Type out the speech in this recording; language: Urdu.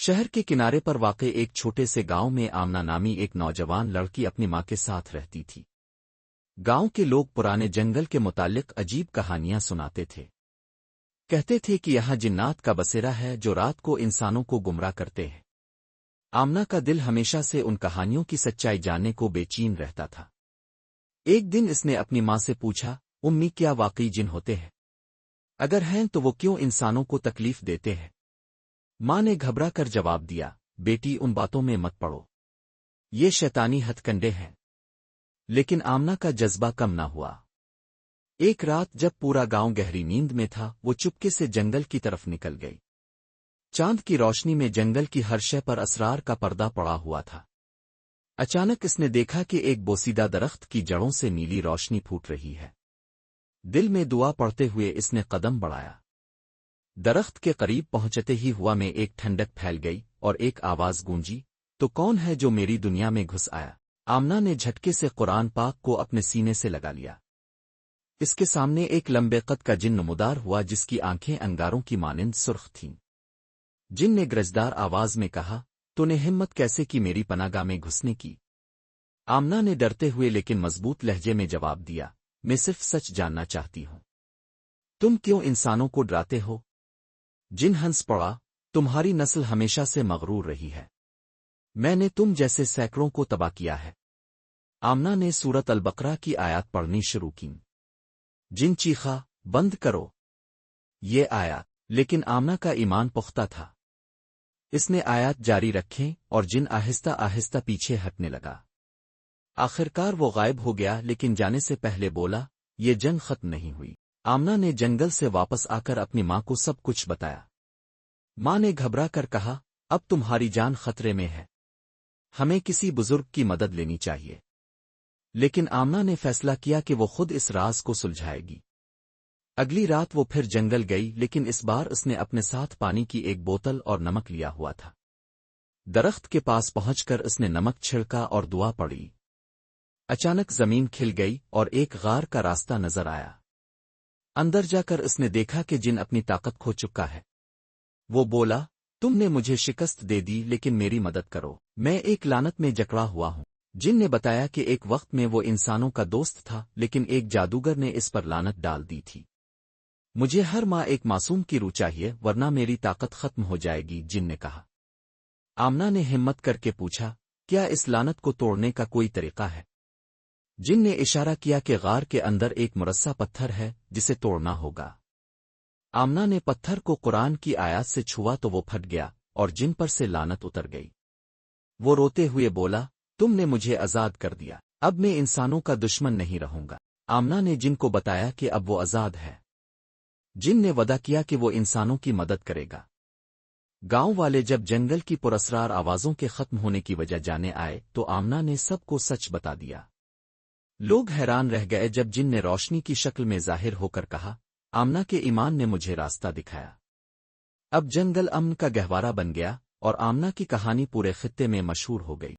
شہر کے کنارے پر واقع ایک چھوٹے سے گاؤں میں آمنہ نامی ایک نوجوان لڑکی اپنی ماں کے ساتھ رہتی تھی۔ گاؤں کے لوگ پرانے جنگل کے متعلق عجیب کہانیاں سناتے تھے۔ کہتے تھے کہ یہاں جنات کا بسیرا ہے جو رات کو انسانوں کو گمراہ کرتے ہیں۔ آمنہ کا دل ہمیشہ سے ان کہانیوں کی سچائی جاننے کو بے چین رہتا تھا۔ ایک دن اس نے اپنی ماں سے پوچھا، امی کیا واقعی جن ہوتے ہیں؟ اگر ہیں تو وہ کیوں انسانوں کو تکلیف دیتے ہیں؟ ماں نے گھبرا کر جواب دیا، بیٹی ان باتوں میں مت پڑو، یہ شیطانی ہتھ کنڈے ہیں۔ لیکن آمنہ کا جذبہ کم نہ ہوا۔ ایک رات جب پورا گاؤں گہری نیند میں تھا، وہ چپکے سے جنگل کی طرف نکل گئی۔ چاند کی روشنی میں جنگل کی ہر شے پر اسرار کا پردہ پڑا ہوا تھا۔ اچانک اس نے دیکھا کہ ایک بوسیدہ درخت کی جڑوں سے نیلی روشنی پھوٹ رہی ہے۔ دل میں دعا پڑھتے ہوئے اس نے قدم بڑھایا۔ درخت کے قریب پہنچتے ہی ہوا میں ایک ٹھنڈک پھیل گئی اور ایک آواز گونجی، تو کون ہے جو میری دنیا میں گھس آیا؟ آمنہ نے جھٹکے سے قرآن پاک کو اپنے سینے سے لگا لیا۔ اس کے سامنے ایک لمبے قد کا جن نمودار ہوا جس کی آنکھیں انگاروں کی مانند سرخ تھیں۔ جن نے گرجدار آواز میں کہا، تو نے ہمت کیسے کی میری پناہ گاہ میں گھسنے کی؟ آمنہ نے ڈرتے ہوئے لیکن مضبوط لہجے میں جواب دیا، میں صرف سچ جاننا چاہتی ہوں۔ تم کیوں انسانوں کو ڈراتے ہو؟ جن ہنس پڑا، تمہاری نسل ہمیشہ سے مغرور رہی ہے۔ میں نے تم جیسے سینکڑوں کو تباہ کیا ہے۔ آمنہ نے سورۃ البقرہ کی آیات پڑھنی شروع کی۔ جن چیخا، بند کرو یہ آیات، لیکن آمنہ کا ایمان پختہ تھا۔ اس نے آیات جاری رکھیں اور جن آہستہ آہستہ پیچھے ہٹنے لگا۔ آخرکار وہ غائب ہو گیا، لیکن جانے سے پہلے بولا، یہ جنگ ختم نہیں ہوئی۔ آمنہ نے جنگل سے واپس آ کر اپنی ماں کو سب کچھ بتایا۔ ماں نے گھبرا کر کہا، اب تمہاری جان خطرے میں ہے، ہمیں کسی بزرگ کی مدد لینی چاہیے۔ لیکن آمنہ نے فیصلہ کیا کہ وہ خود اس راز کو سلجھائے گی۔ اگلی رات وہ پھر جنگل گئی، لیکن اس بار اس نے اپنے ساتھ پانی کی ایک بوتل اور نمک لیا ہوا تھا۔ درخت کے پاس پہنچ کر اس نے نمک چھڑکا اور دعا پڑھی۔ اچانک زمین کھل گئی اور ایک غار کا راستہ نظر آیا۔ اندر جا کر اس نے دیکھا کہ جن اپنی طاقت کھو چکا ہے۔ وہ بولا، تم نے مجھے شکست دے دی، لیکن میری مدد کرو، میں ایک لعنت میں جکڑا ہوا ہوں۔ جن نے بتایا کہ ایک وقت میں وہ انسانوں کا دوست تھا، لیکن ایک جادوگر نے اس پر لعنت ڈال دی تھی۔ مجھے ہر ماہ ایک معصوم کی روح چاہیے، ورنہ میری طاقت ختم ہو جائے گی، جن نے کہا۔ آمنہ نے ہمت کر کے پوچھا، کیا اس لعنت کو توڑنے کا کوئی طریقہ ہے؟ جن نے اشارہ کیا کہ غار کے اندر ایک مرصع پتھر ہے جسے توڑنا ہوگا۔ آمنہ نے پتھر کو قرآن کی آیات سے چھوا تو وہ پھٹ گیا اور جن پر سے لعنت اتر گئی۔ وہ روتے ہوئے بولا، تم نے مجھے آزاد کر دیا، اب میں انسانوں کا دشمن نہیں رہوں گا۔ آمنہ نے جن کو بتایا کہ اب وہ آزاد ہے۔ جن نے وعدہ کیا کہ وہ انسانوں کی مدد کرے گا۔ گاؤں والے جب جنگل کی پراسرار آوازوں کے ختم ہونے کی وجہ جانے آئے تو آمنہ نے سب کو سچ بتا دیا۔ لوگ حیران رہ گئے جب جن نے روشنی کی شکل میں ظاہر ہو کر کہا، آمنہ کے ایمان نے مجھے راستہ دکھایا۔ اب جنگل امن کا گہوارہ بن گیا اور آمنہ کی کہانی پورے خطے میں مشہور ہو گئی۔